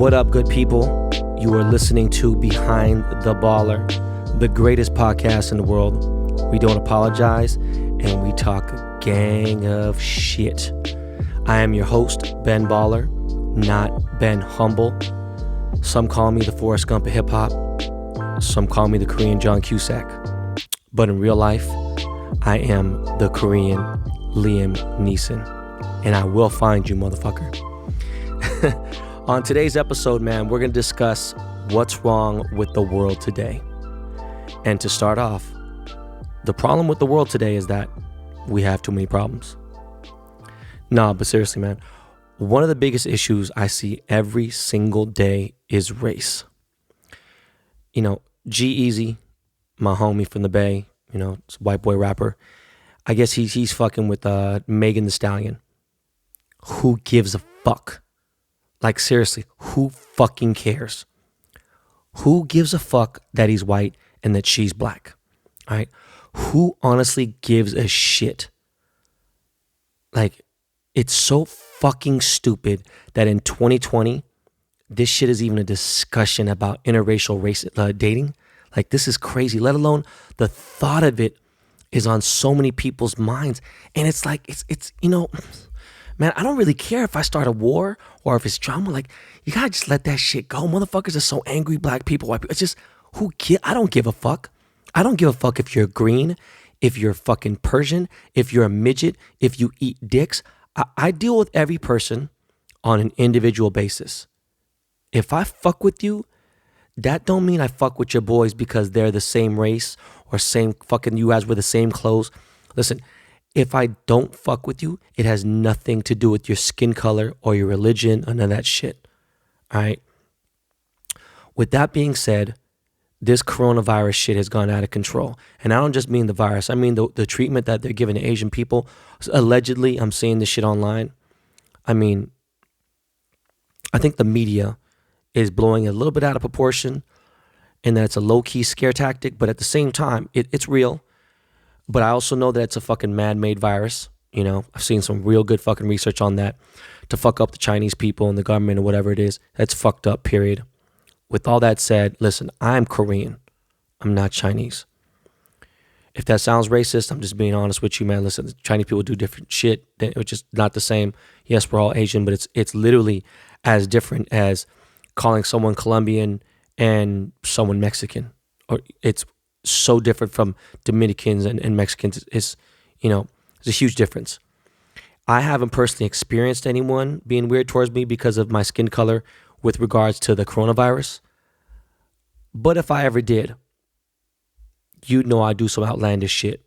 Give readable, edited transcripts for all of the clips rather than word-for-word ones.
What up, good people? You are listening to Behind the Baller, the greatest podcast in the world. We don't apologize, and we talk a gang of shit. I am your host, Ben Baller, not Ben Humble. Some call me the Forrest Gump of hip-hop. Some call me the Korean John Cusack. But in real life, I am the Korean Liam Neeson. And I will find you, motherfucker. On today's episode, man, we're going to discuss what's wrong with the world today. And to start off, the problem with the world today is that we have too many problems. Nah, but seriously, man, one of the biggest issues I see every single day is race. You know, G-Eazy, my homie from the Bay, you know, it's a white boy rapper. I guess he's fucking with Megan Thee Stallion. Who gives a fuck? Like, seriously, who fucking cares? Who gives a fuck that he's white and that she's black? All right? Who honestly gives a shit? Like, it's so fucking stupid that in 2020, this shit is even a discussion about interracial race dating. Like, this is crazy, let alone the thought of it is on so many people's minds. And it's like, it's you know, man, I don't really care if I start a war or if it's drama. Like, you gotta just let that shit go. Motherfuckers are so angry, black people, white people. It's just, I don't give a fuck. I don't give a fuck if you're green, if you're fucking Persian, if you're a midget, if you eat dicks. I deal with every person on an individual basis. If I fuck with you, that don't mean I fuck with your boys because they're the same race or same fucking, you guys wear the same clothes. Listen, if I don't fuck with you, it has nothing to do with your skin color or your religion or none of that shit. All right. With that being said, this coronavirus shit has gone out of control. And I don't just mean the virus. I mean the treatment that they're giving to Asian people. Allegedly, I'm seeing this shit online. I mean, I think the media is blowing a little bit out of proportion and that it's a low-key scare tactic. But at the same time, it's real. But I also know that it's a fucking man-made virus. You know, I've seen some real good fucking research on that to fuck up the Chinese people and the government or whatever it is. That's fucked up, period. With all that said, listen, I'm Korean. I'm not Chinese. If that sounds racist, I'm just being honest with you, man. Listen, Chinese people do different shit. It's just not the same. Yes, we're all Asian, but it's literally as different as calling someone Colombian and someone Mexican. Or it's so different from Dominicans and Mexicans. It's, you know, there's a huge difference. I haven't personally experienced anyone being weird towards me because of my skin color with regards to the coronavirus. But if I ever did, you'd know I do some outlandish shit,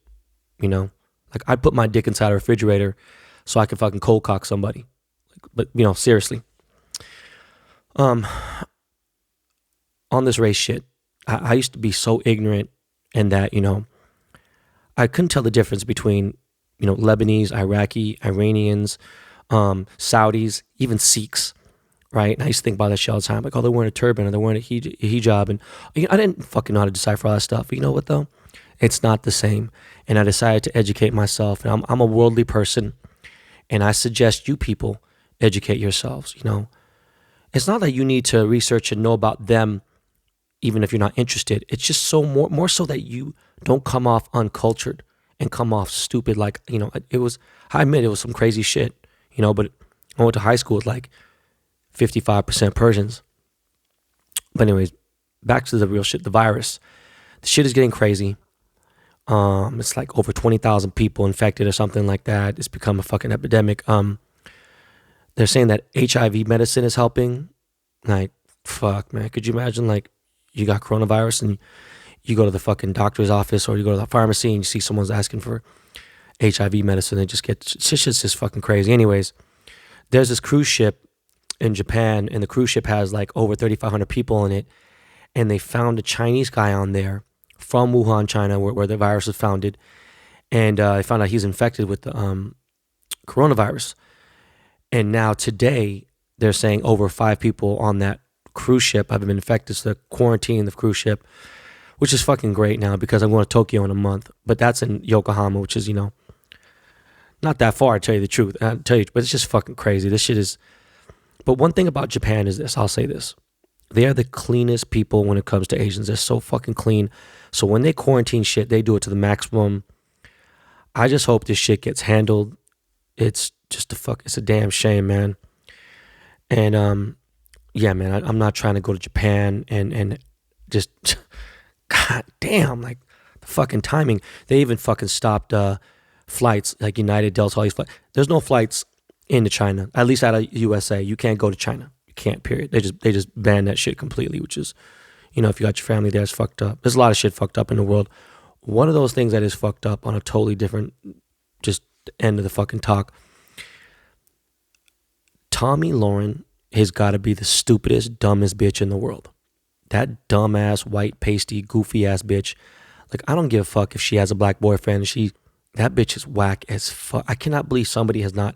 you know? Like, I'd put my dick inside a refrigerator so I could fucking cold cock somebody. But, you know, seriously. On this race shit, I used to be so ignorant and that, you know, I couldn't tell the difference between, you know, Lebanese, Iraqi, Iranians, Saudis, even Sikhs, right? And I used to think about that shit all the time. Like, oh, they're wearing a turban or they're wearing a hijab. And you know, I didn't fucking know how to decipher all that stuff. But you know what, though? It's not the same. And I decided to educate myself. And I'm a worldly person. And I suggest you people educate yourselves, you know? It's not that you need to research and know about them even if you're not interested. It's just so more so that you don't come off uncultured and come off stupid. Like, you know, I admit it was some crazy shit, you know, but I went to high school with like 55% Persians. But anyways, back to the real shit, the virus. The shit is getting crazy. It's like over 20,000 people infected or something like that. It's become a fucking epidemic. They're saying that HIV medicine is helping. Like, fuck, man. Could you imagine, like, you got coronavirus and you go to the fucking doctor's office or you go to the pharmacy and you see someone's asking for HIV medicine. They just get, shit's just fucking crazy. Anyways, there's this cruise ship in Japan and the cruise ship has like over 3,500 people in it. And they found a Chinese guy on there from Wuhan, China, where the virus was founded. And they found out he's infected with the coronavirus. And now today, they're saying over 5 people on that cruise ship have been infected. So they're quarantining the cruise ship, which is fucking great now because I'm going to Tokyo in a month. But that's in Yokohama, which is, you know, not that far, to tell you the truth. I'll tell you, but it's just fucking crazy. This shit is, But one thing about Japan is this, I'll say this. They are the cleanest people when it comes to Asians. They're so fucking clean. So when they quarantine shit, they do it to the maximum. I just hope this shit gets handled. It's just it's a damn shame, man. And yeah, man, I'm not trying to go to Japan and just, god damn, like the fucking timing. They even fucking stopped flights, like United, Delta, all these flights. There's no flights into China, at least out of USA. You can't go to China. You can't, period. They just banned that shit completely, which is, you know, if you got your family there, it's fucked up. There's a lot of shit fucked up in the world. One of those things that is fucked up on a totally different, just end of the fucking talk. Tomi Lahren has got to be the stupidest, dumbest bitch in the world. That dumbass, white, pasty, goofy ass bitch. Like, I don't give a fuck if she has a black boyfriend. That bitch is whack as fuck. I cannot believe somebody has not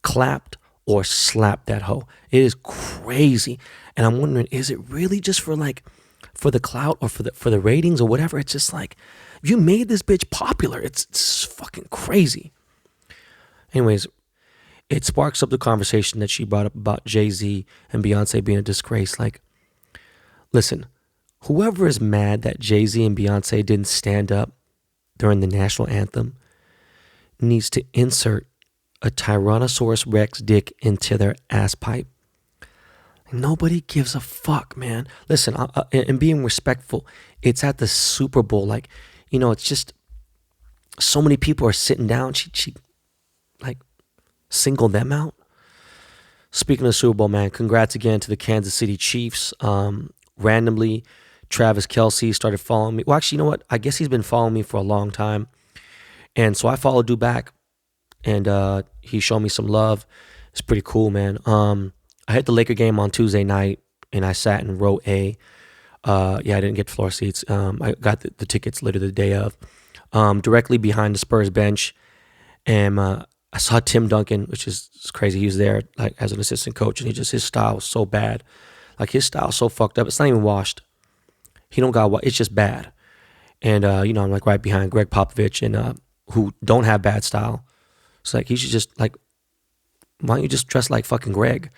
clapped or slapped that hoe. It is crazy. And I'm wondering, is it really just for the clout or for the ratings or whatever? It's just like, you made this bitch popular. It's fucking crazy. Anyways, it sparks up the conversation that she brought up about Jay-Z and Beyonce being a disgrace. Like, listen, whoever is mad that Jay-Z and Beyonce didn't stand up during the National Anthem needs to insert a Tyrannosaurus Rex dick into their ass pipe. Nobody gives a fuck, man. Listen, and being respectful, it's at the Super Bowl. Like, you know, it's just so many people are sitting down. She like singled them out. Speaking of the Super Bowl, man, congrats again to the Kansas City Chiefs. Randomly, Travis Kelce started following me. Well, actually, you know what? I guess he's been following me for a long time. And so I followed dude back. And he showed me some love. It's pretty cool, man. I hit the Laker game on Tuesday night, and I sat in row A. I didn't get floor seats. I got the tickets literally the day of. Directly behind the Spurs bench. And I saw Tim Duncan, which is crazy. He was there like as an assistant coach, and his style was so bad. Like, his style is so fucked up. It's not even washed. He don't got what. It's just bad. And, I'm like right behind Greg Popovich, and who don't have bad style. It's like, he should just like, why don't you just dress like fucking Greg?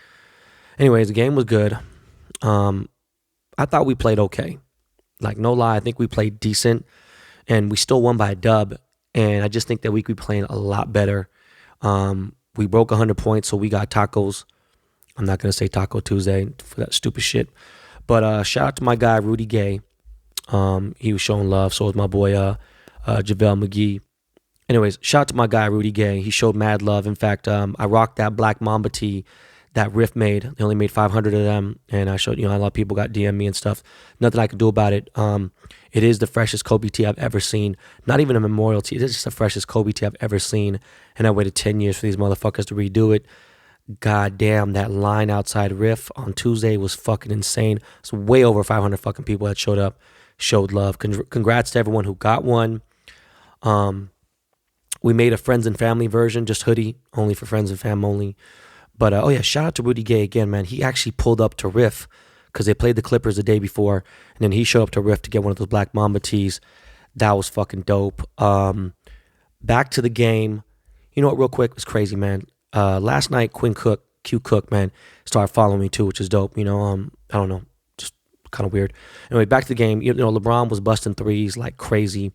Anyways, the game was good. I thought we played okay. Like, no lie, I think we played decent, and we still won by a dub. And I just think that we could be playing a lot better. We broke 100 points, so we got tacos. I'm not going to say Taco Tuesday for that stupid shit. But shout out to my guy, Rudy Gay. He was showing love. So was my boy, JaVale McGee. Anyways, shout out to my guy, Rudy Gay. He showed mad love. In fact, I rocked that Black Mamba tee that Riff made. They only made 500 of them. And I showed, a lot of people got DM me and stuff. Nothing I could do about it. It is the freshest Kobe tee I've ever seen. Not even a memorial tee. It is just the freshest Kobe tee I've ever seen. And I waited 10 years for these motherfuckers to redo it. God damn, that line outside Riff on Tuesday was fucking insane. It's way over 500 fucking people that showed up, showed love. Congrats to everyone who got one. We made a friends and family version, just hoodie, only for friends and fam only. But, shout out to Rudy Gay again, man. He actually pulled up to Riff because they played the Clippers the day before, and then he showed up to Riff to get one of those Black Mamba tees. That was fucking dope. Back to the game. You know what, real quick, it was crazy, man. Last night, Q Cook, man, started following me too, which is dope. I don't know, just kind of weird. Anyway, back to the game. LeBron was busting threes like crazy.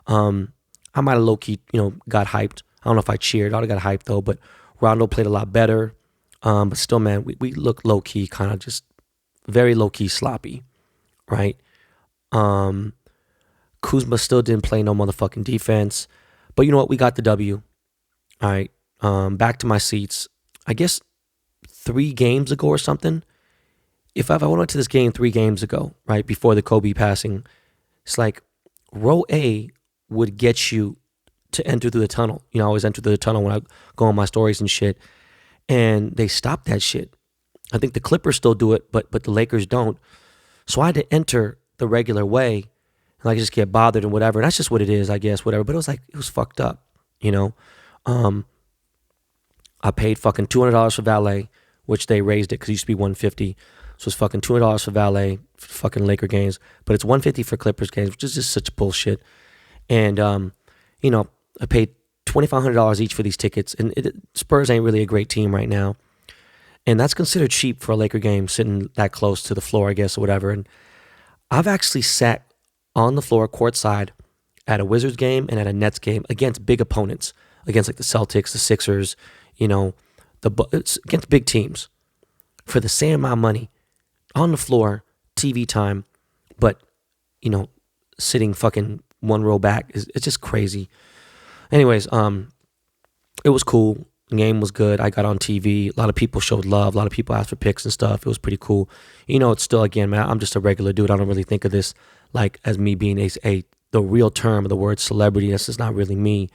I might have low-key, got hyped. I don't know if I cheered. I would have got hyped, though. But Rondo played a lot better. But still, man, we look low-key, kind of just very low-key sloppy, right? Kuzma still didn't play no motherfucking defense. But you know what? We got the W. All right. Back to my seats. I guess 3 games ago or something. If I went to this game 3 games ago, right, before the Kobe passing, it's like row A would get you to enter through the tunnel. I always enter through the tunnel when I go on my stories and shit. And they stopped that shit. I think the Clippers still do it, but the Lakers don't. So I had to enter the regular way, and I just get bothered and whatever. And that's just what it is, I guess, whatever. But it was fucked up, I paid fucking $200 for valet, which they raised it because it used to be $150. So it's fucking $200 for valet for fucking Laker games, but it's $150 for Clippers games, which is just such bullshit. And I paid $2,500 each for these tickets, and Spurs ain't really a great team right now. And that's considered cheap for a Laker game, sitting that close to the floor, I guess, or whatever. And I've actually sat on the floor courtside at a Wizards game and at a Nets game against big opponents, against like the Celtics, the Sixers, it's against big teams for the same amount of money on the floor, TV time, but, sitting fucking one row back. It's just crazy. Anyways, it was cool. The game was good. I got on TV. A lot of people showed love. A lot of people asked for pics and stuff. It was pretty cool. It's still, again, man, I'm just a regular dude. I don't really think of this like as me being the real term of the word celebrity. This is not really me.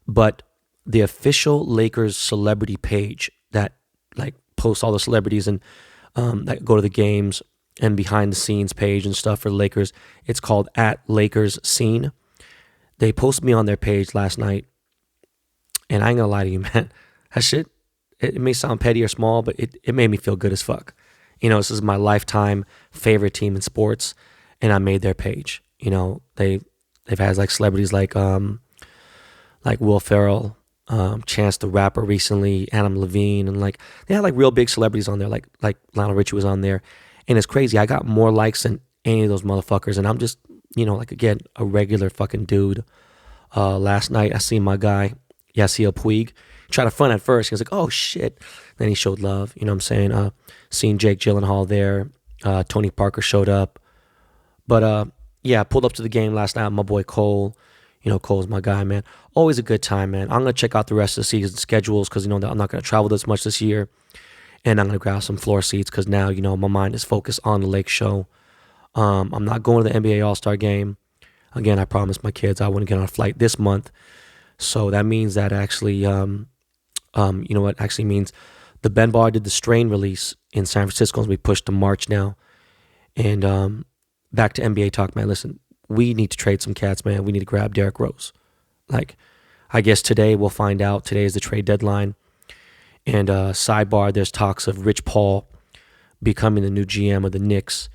But the official Lakers celebrity page that like posts all the celebrities and that go to the games and behind the scenes page and stuff for the Lakers, it's called @LakersScene. They posted me on their page last night. And I ain't gonna lie to you, man. That shit, it may sound petty or small, but it made me feel good as fuck. This is my lifetime favorite team in sports, and I made their page. They've had like celebrities like Will Ferrell, Chance the Rapper recently, Adam Levine, and like they had like real big celebrities on there, like Lionel Richie was on there. And it's crazy. I got more likes than any of those motherfuckers, and I'm just, like again, a regular fucking dude. Last night I seen my guy, Yasiel Puig, tried to front at first. He was like, oh shit. Then he showed love. You know what I'm saying? Seen Jake Gyllenhaal there. Tony Parker showed up. But I pulled up to the game last night with my boy Cole. Cole's my guy, man. Always a good time, man. I'm going to check out the rest of the season schedules because, I'm not going to travel this much this year. And I'm going to grab some floor seats because now, my mind is focused on the Lake Show. I'm not going to the NBA All-Star game. Again, I promised my kids I wouldn't get on a flight this month. So that means that actually, what actually means the Ben Bar did the Strain release in San Francisco as we pushed to March now. And back to NBA talk, man. Listen, we need to trade some cats, man. We need to grab Derrick Rose. Like, I guess today we'll find out. Today is the trade deadline. And sidebar, there's talks of Rich Paul becoming the new GM of the Knicks.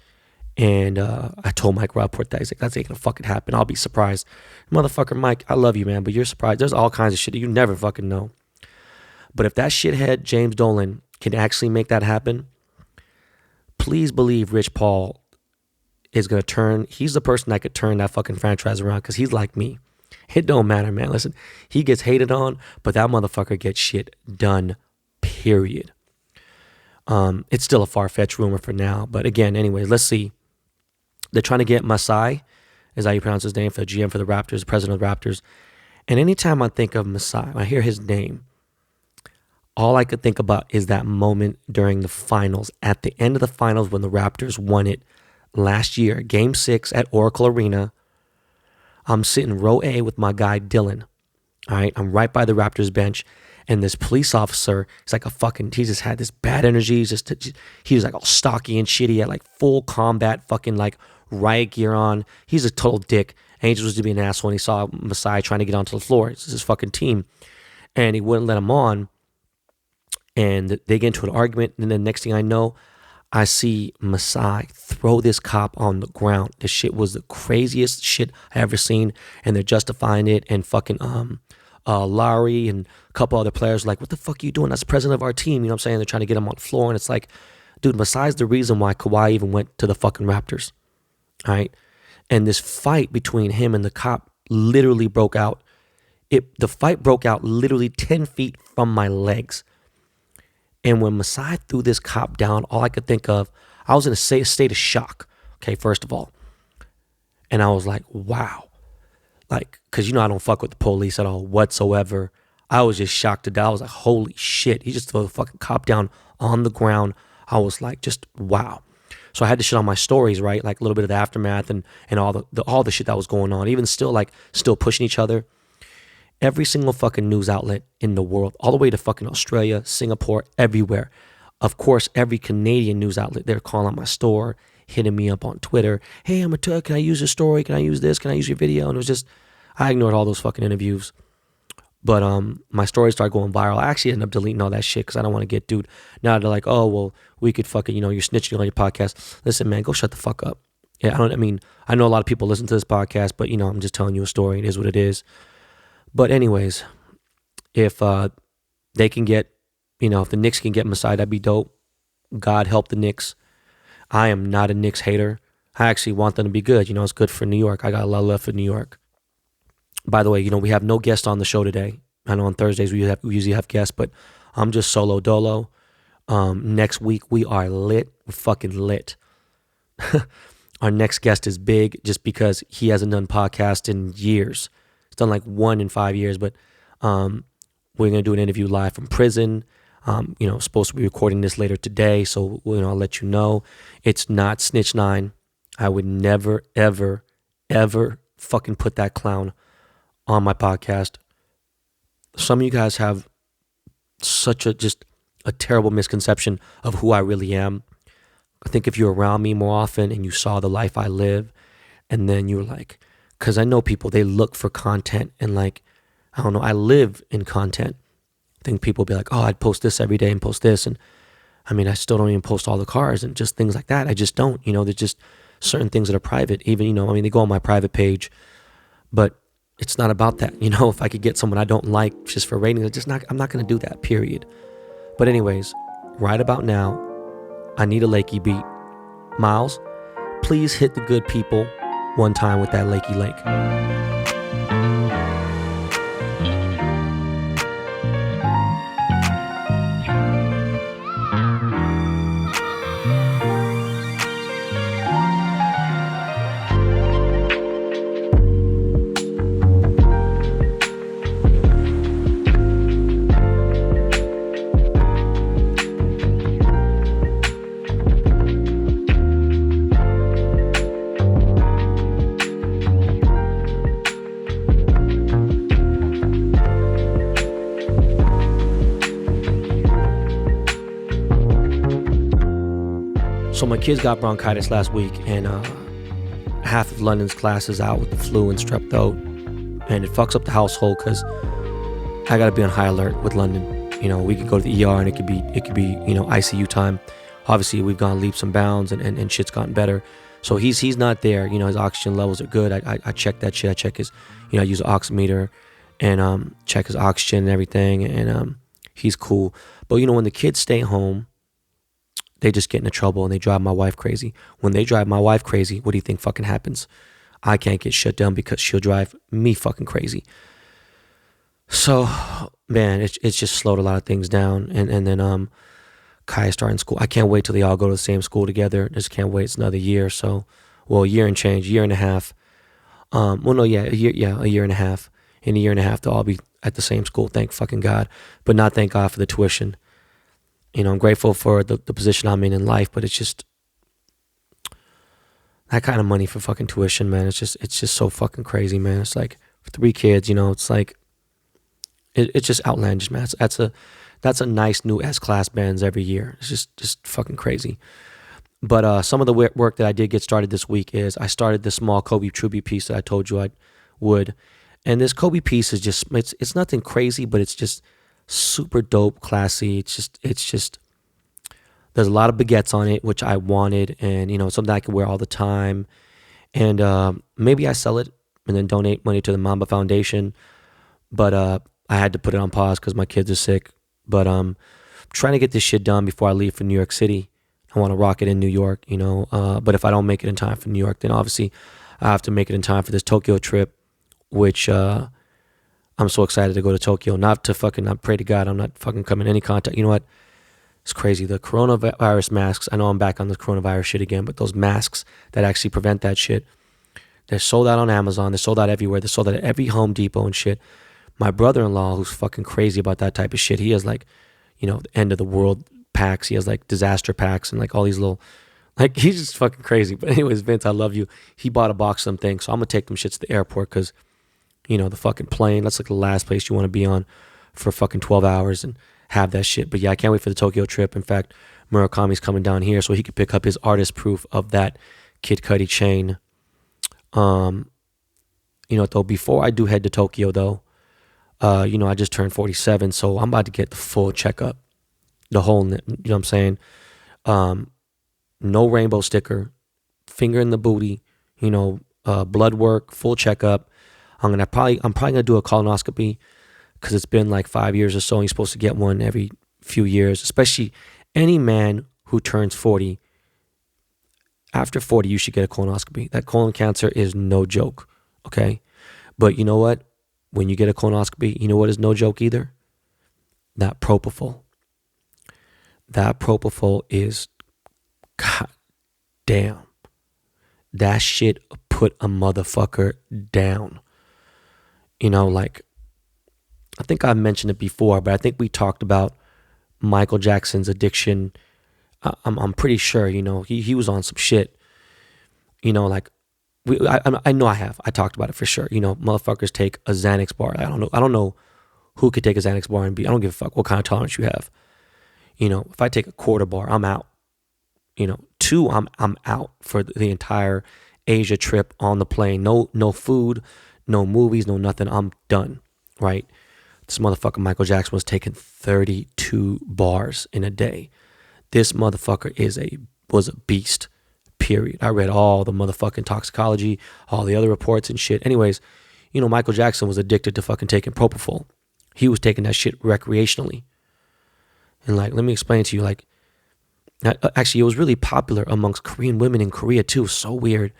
And I told Mike Rapport that. He's like, that's ain't gonna fucking happen. I'll be surprised. Motherfucker, Mike, I love you, man, but you're surprised. There's all kinds of shit that you never fucking know. But if that shithead James Dolan can actually make that happen, please believe Rich Paul is gonna turn. He's the person that could turn that fucking franchise around because he's like me. It don't matter, man. Listen, he gets hated on, but that motherfucker gets shit done, period. It's still a far-fetched rumor for now. But again, anyways, let's see. They're trying to get Masai, is how you pronounce his name, for the GM for the Raptors, the president of the Raptors. And anytime I think of Masai, when I hear his name, all I could think about is that moment during the finals, at the end of the finals when the Raptors won it last year, Game 6 at Oracle Arena. I'm sitting row A with my guy Dylan. All right, I'm right by the Raptors bench. And this police officer, he's like he just had this bad energy. He was like all stocky and shitty. He had like full combat fucking like riot gear on. He's a total dick. And he just was to be an asshole. And he saw Masai trying to get onto the floor. It's his fucking team. And he wouldn't let him on. And they get into an argument. And then next thing I know, I see Masai throw this cop on the ground. This shit was the craziest shit I ever seen. And they're justifying it. And fucking Lowry and a couple other players are like, what the fuck are you doing? That's the president of our team. You know what I'm saying? They're trying to get him on the floor. And it's like, dude, Masai's the reason why Kawhi even went to the fucking Raptors. All right. And this fight between him and the cop literally broke out. The fight broke out literally 10 feet from my legs. And when Masai threw this cop down, all I could think of, I was in a state of shock. Okay, first of all. And I was like, wow. Like, because I don't fuck with the police at all whatsoever. I was just shocked to death. I was like, holy shit. He just threw the fucking cop down on the ground. I was like, just wow. So I had to shit on my stories, right? Like a little bit of the aftermath and all the shit that was going on. Even still pushing each other. Every single fucking news outlet in the world, all the way to fucking Australia, Singapore, everywhere. Of course, every Canadian news outlet, they're calling my store, hitting me up on Twitter. Hey, I'm a Turk. Can I use your story? Can I use this? Can I use your video? And it was just, I ignored all those fucking interviews. But my story started going viral. I actually ended up deleting all that shit because I don't want to get, dude. Now they're like, oh, well, we could fucking, you're snitching on your podcast. Listen, man, go shut the fuck up. Yeah, I know a lot of people listen to this podcast, but, I'm just telling you a story. It is what it is. But anyways, if they can get, if the Knicks can get Masai, that'd be dope. God help the Knicks. I am not a Knicks hater. I actually want them to be good. It's good for New York. I got a lot of love for New York. By the way, we have no guest on the show today. I know on Thursdays we usually have guests, but I'm just solo dolo. Next week we are lit. We're fucking lit. Our next guest is big just because he hasn't done podcast in years. He's done like 1 in 5 years, but we're going to do an interview live from prison. Supposed to be recording this later today, so I'll let you know. It's not Snitch 9. I would never, ever, ever fucking put that clown on my podcast. Some of you guys have such a terrible misconception of who I really am. I think if you're around me more often and you saw the life I live, and then you were like, because I know people, they look for content and I don't know, I live in content. I think people be like, oh, I'd post this every day and post this. And I still don't even post all the cars and just things like that. I just don't, there's just certain things that are private. Even, they go on my private page, but it's not about that. If I could get someone I don't like just for ratings, I'm not going to do that, period. But anyways, right about now, I need a Lakey beat. Miles, please hit the good people one time with that Lakey Lake. So my kids got bronchitis last week, and half of London's class is out with the flu and strep throat, and it fucks up the household because I got to be on high alert with London. We could go to the ER and it could be ICU time. Obviously, we've gone leaps and bounds, and shit's gotten better. So he's not there. His oxygen levels are good. I check that shit. I check his, I use an oximeter and check his oxygen and everything, and he's cool. But when the kids stay home, they just get into trouble and they drive my wife crazy. When they drive my wife crazy, what do you think fucking happens? I can't get shut down because she'll drive me fucking crazy. So, man, it's just slowed a lot of things down. And then Kaya starting school. I can't wait till they all go to the same school together. Just can't wait. It's another year. So, a year and change, year and a half. A year and a half. In a year and a half, they'll all be at the same school. Thank fucking God. But not thank God for the tuition. I'm grateful for the position I'm in life, but it's just that kind of money for fucking tuition, man. It's just so fucking crazy, man. It's like for 3 kids, it's like it's just outlandish, man. That's a nice new S-Class Benz every year. It's just fucking crazy. But some of the work that I did get started this week is I started this small Kobe tribute piece that I told you I would, and this Kobe piece is just it's nothing crazy, but it's just super dope, classy. It's just there's a lot of baguettes on it, which I wanted, and something I could wear all the time. And maybe I sell it and then donate money to the Mamba Foundation. But I had to put it on pause because my kids are sick. But trying to get this shit done before I leave for New York City. I want to rock it in New York, but if I don't make it in time for New York, then obviously I have to make it in time for this Tokyo trip, which I'm so excited to go to Tokyo. I pray to God I'm not fucking coming in any contact. You know what? It's crazy. The coronavirus masks, I know I'm back on the coronavirus shit again, but those masks that actually prevent that shit, they're sold out on Amazon. They're sold out everywhere. They're sold out at every Home Depot and shit. My brother-in-law, who's fucking crazy about that type of shit, he has the end of the world packs. He has disaster packs and all these little, he's just fucking crazy. But anyways, Vince, I love you. He bought a box of them things. So I'm going to take them shits to the airport because, the fucking plane, that's the last place you want to be on for fucking 12 hours and have that shit. But yeah, I can't wait for the Tokyo trip. In fact, Murakami's coming down here so he could pick up his artist proof of that Kid Cudi chain. Though, before I do head to Tokyo though, I just turned 47, so I'm about to get the full checkup. The whole, you know what I'm saying? No rainbow sticker, finger in the booty, blood work, full checkup. I'm probably gonna do a colonoscopy because it's been 5 years or so, and you're supposed to get one every few years, especially any man who turns 40, after 40, you should get a colonoscopy. That colon cancer is no joke, okay? But you know what? When you get a colonoscopy, you know what is no joke either? That Propofol. That Propofol is, god damn. That shit put a motherfucker down. You know, like, I think I mentioned it before, but I think we talked about Michael Jackson's addiction. I'm pretty sure, you know, he was on some shit. You know, like, I know I have. I talked about it for sure. You know, motherfuckers take a Xanax bar. I don't know who could take a Xanax bar and be. I don't give a fuck what kind of tolerance you have. You know, if I take a quarter bar, I'm out. You know, 2, I'm out for the entire Asia trip on the plane. No food, no movies, no nothing. I'm done. Right? This motherfucker Michael Jackson was taking 32 bars in a day. This motherfucker was a beast. Period. I read all the motherfucking toxicology, all the other reports and shit. Anyways, you know, Michael Jackson was addicted to fucking taking Propofol. He was taking that shit recreationally. And like, let me explain to you, like, actually, it was really popular amongst Korean women in Korea too. So weird.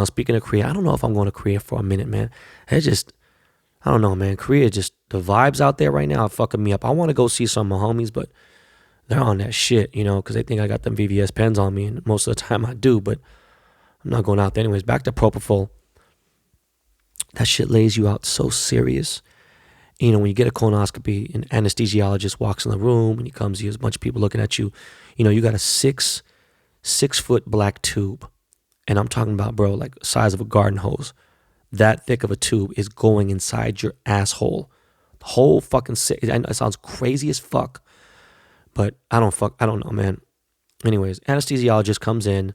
Speaking of Korea, I don't know if I'm going to Korea for a minute, man. I don't know, man. Korea, just the vibes out there right now are fucking me up. I want to go see some of my homies, but they're on that shit, you know, because they think I got them VVS pens on me, and most of the time I do, but I'm not going out there anyways. Back to Propofol. That shit lays you out so serious. You know, when you get a colonoscopy, an anesthesiologist walks in the room, and he comes, he has a bunch of people looking at you. You know, you got a 6-foot black tube, and I'm talking about, bro, like the size of a garden hose. That thick of a tube is going inside your asshole. The whole fucking it sounds crazy as fuck. But I don't know, man. Anyways, anesthesiologist comes in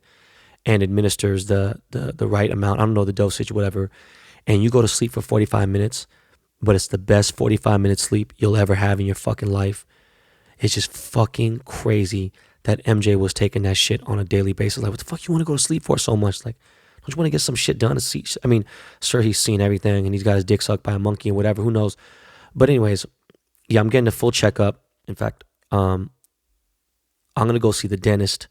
and administers the right amount. I don't know the dosage, whatever. And you go to sleep for 45 minutes, but it's the best 45 minute sleep you'll ever have in your fucking life. It's just fucking crazy that MJ was taking that shit on a daily basis. Like, what the fuck you want to go to sleep for so much? Like, don't you want to get some shit done? I mean, sure, he's seen everything and he's got his dick sucked by a monkey and whatever. Who knows? But anyways, yeah, I'm getting a full checkup. In fact, I'm going to go see the dentist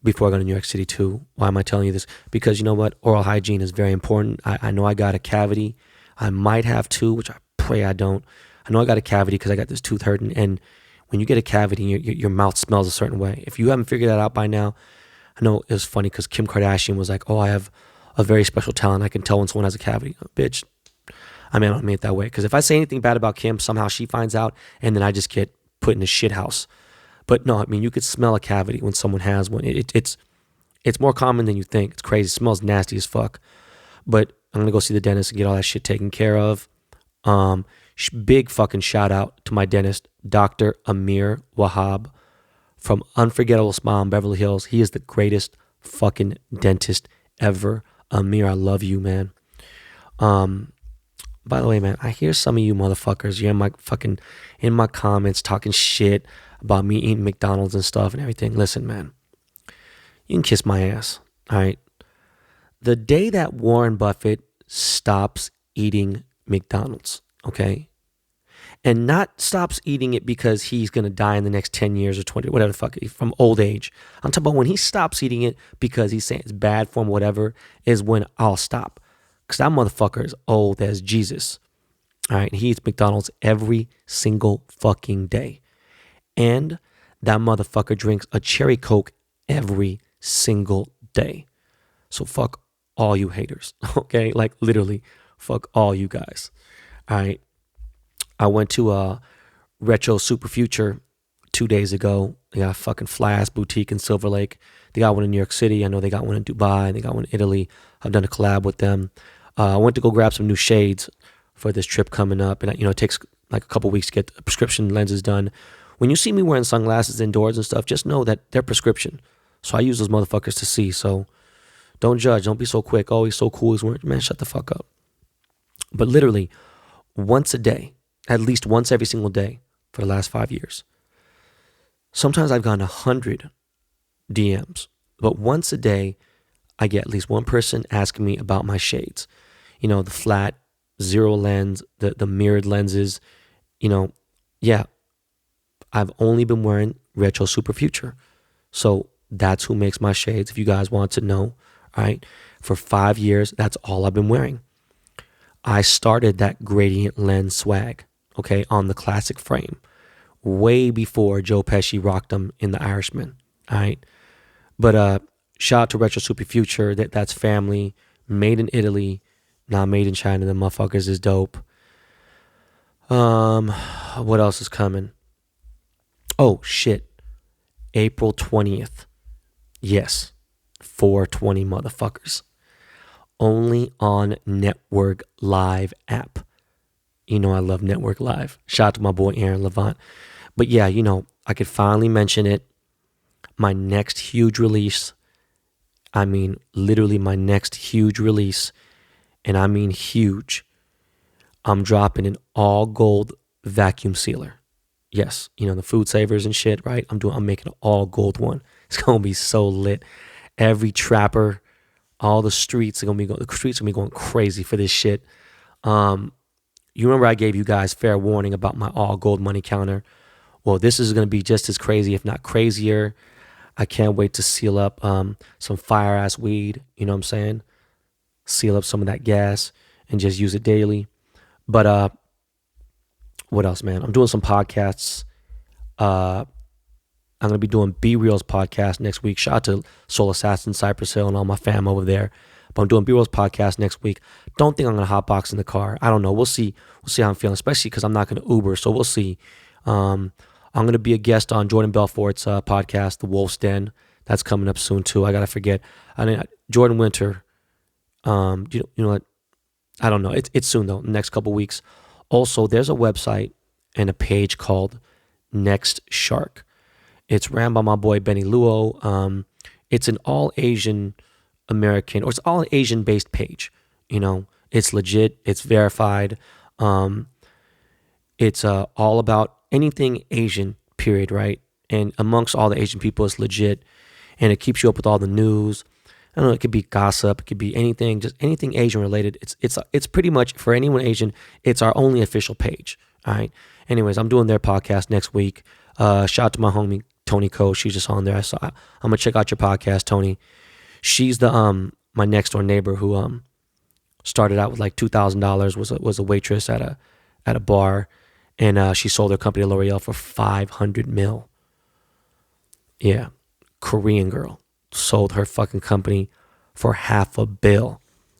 before I go to New York City too. Why am I telling you this? Because you know what? Oral hygiene is very important. I know I got a cavity. I might have 2, which I pray I don't. I know I got a cavity because I got this tooth hurting. And when you get a cavity, your mouth smells a certain way. If you haven't figured that out by now, I know it was funny because Kim Kardashian was like, oh, I have a very special talent. I can tell when someone has a cavity. Oh, bitch. I mean, I don't mean it that way. Because if I say anything bad about Kim, somehow she finds out and then I just get put in a shit house. But no, I mean, you could smell a cavity when someone has one. It's more common than you think. It's crazy. It smells nasty as fuck. But I'm going to go see the dentist and get all that shit taken care of. Big fucking shout out to my dentist, Dr. Amir Wahab from Unforgettable Smile in Beverly Hills. He is the greatest fucking dentist ever. Amir, I love you, man. By the way, man, I hear some of you motherfuckers, you're in my comments talking shit about me eating McDonald's and stuff and everything. Listen, man, you can kiss my ass, all right? The day that Warren Buffett stops eating McDonald's, okay? And not stops eating it because he's going to die in the next 10 years or 20, whatever the fuck, from old age. I'm talking about when he stops eating it because he's saying it's bad for him, whatever, is when I'll stop. Because that motherfucker is old as Jesus. All right, he eats McDonald's every single fucking day. And that motherfucker drinks a cherry Coke every single day. So fuck all you haters, okay? Like literally, fuck all you guys. All right. I went to Retro Super Future 2 days ago. They got a fucking fly-ass boutique in Silver Lake. They got one in New York City. I know they got one in Dubai. They got one in Italy. I've done a collab with them. I went to go grab some new shades for this trip coming up. And, you know, it takes like a couple weeks to get the prescription lenses done. When you see me wearing sunglasses indoors and stuff, just know that they're prescription. So I use those motherfuckers to see. So don't judge. Don't be so quick. Oh, he's so cool. He's wearing, man, shut the fuck up. But literally, once a day, at least once every single day for the last 5 years. Sometimes I've gotten 100 DMs, but once a day, I get at least one person asking me about my shades. You know, the flat, zero lens, the mirrored lenses. You know, yeah, I've only been wearing Retro Super Future. So that's who makes my shades, if you guys want to know. All right. For 5 years, that's all I've been wearing. I started that gradient lens swag, okay, on the classic frame way before Joe Pesci rocked them in The Irishman. All right. But shout out to Retro Super Future. That's family. Made in Italy, not made in China. The motherfuckers is dope. What else is coming? Oh shit. April 20th. Yes. 420 motherfuckers. Only on NTWRK Live app. You know I love NTWRK Live. Shout out to my boy Aaron Levant. But yeah, you know, I could finally mention it. My next huge release. I mean, literally my next huge release. And I mean huge. I'm dropping an all gold vacuum sealer. Yes, you know, the food savers and shit, right? I'm making an all gold one. It's gonna be so lit. Every trapper, all the streets are gonna be going crazy for this shit. You remember I gave you guys fair warning about my all gold money counter. Well, this is gonna be just as crazy, if not crazier. I can't wait to seal up some fire ass weed. You know what I'm saying? Seal up some of that gas and just use it daily. But what else, man? I'm doing some podcasts. I'm going to be doing B Real's podcast next week. Shout out to Soul Assassin, Cypress Hill, and all my fam over there. But I'm doing B Real's podcast next week. Don't think I'm going to hotbox in the car. I don't know. We'll see. We'll see how I'm feeling, especially because I'm not going to Uber. So we'll see. I'm going to be a guest on Jordan Belfort's podcast, The Wolf's Den. That's coming up soon too. I got to forget. Jordan Winter. You know what? I don't know. It's soon though. Next couple weeks. Also, there's a website and a page called NTWRK. It's ran by my boy Benny Luo. It's an all Asian American, or it's all Asian based page. You know, it's legit. It's verified. It's all about anything Asian. Period. Right. And amongst all the Asian people, it's legit, and it keeps you up with all the news. I don't know, it could be gossip, it could be anything, just anything Asian related. It's pretty much, for anyone Asian, it's our only official page. All right. Anyways, I'm doing their podcast next week. Shout out to my homie Tony Co. She's just on there. So I'm gonna check out your podcast, Tony. She's the my next door neighbor who started out with like $2,000, was a waitress at a bar, and she sold her company to L'Oreal for $500 million. Yeah, Korean girl. Sold her fucking company for $500 million.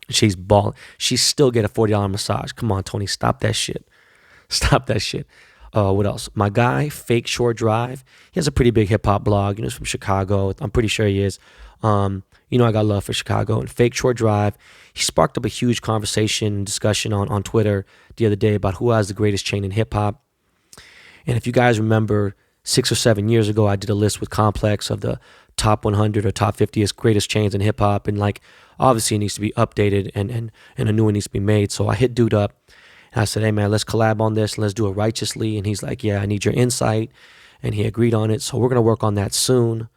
She's balling. She still get a $40 massage. Come on, Tony, stop that shit. Stop that shit. What else? My guy, Fake Shore Drive. He has a pretty big hip hop blog. You know, he's from Chicago. I'm pretty sure he is. You know, I got love for Chicago. And Fake Shore Drive, he sparked up a huge conversation, discussion on Twitter the other day about who has the greatest chain in hip hop. And if you guys remember, 6 or 7 years ago, I did a list with Complex of the top 100 or top 50 greatest chains in hip hop, and like obviously it needs to be updated and a new one needs to be made. So I hit dude up and I said, hey man, let's collab on this and let's do it righteously. And he's like, yeah, I need your insight, and he agreed on it. So we're gonna work on that soon.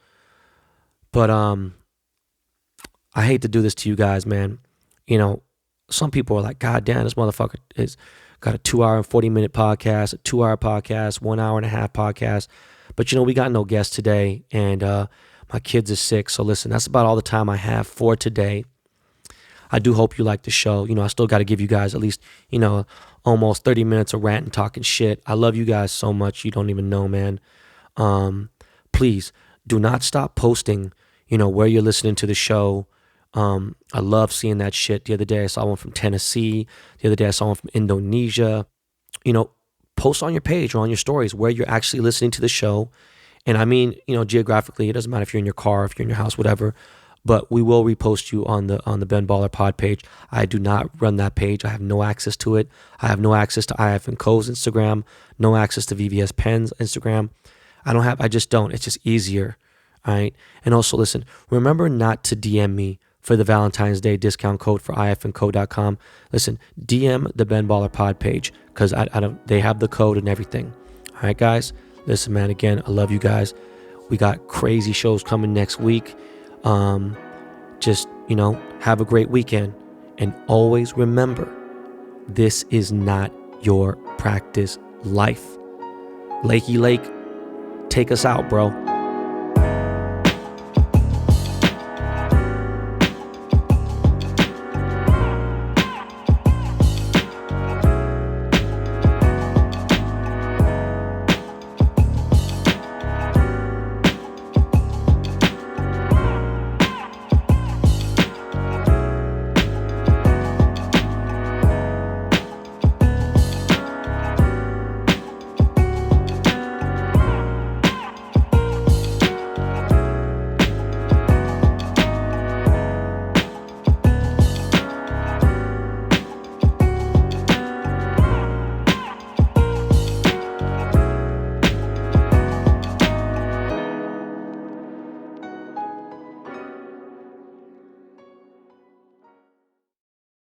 But I hate to do this to you guys, man. You know, some people are like, God damn, this motherfucker is got a 2 hour and 40-minute podcast, a 2 hour podcast, 1 hour and a half podcast. But you know, we got no guests today, and my kids are sick. So listen, that's about all the time I have for today. I do hope you like the show. You know, I still got to give you guys at least, you know, almost 30 minutes of ranting, talking shit. I love you guys so much. You don't even know, man. Please do not stop posting, you know, where you're listening to the show. I love seeing that shit. The other day I saw one from Tennessee. The other day I saw one from Indonesia. You know, post on your page or on your stories where you're actually listening to the show. And I mean, you know, geographically, it doesn't matter if you're in your car, if you're in your house, whatever. But we will repost you on the Ben Baller Pod page. I do not run that page. I have no access to it. I have no access to IF and Co's Instagram. No access to VVS Penn's Instagram. I just don't. It's just easier. All right. And also, listen, remember not to DM me for the Valentine's Day discount code for ifandco.com. Listen, DM the Ben Baller Pod page because they have the code and everything. All right, guys. Listen, man, again, I love you guys. We got crazy shows coming next week. Just, you know, have a great weekend. And always remember, this is not your practice life. Lakey Lake, take us out, bro.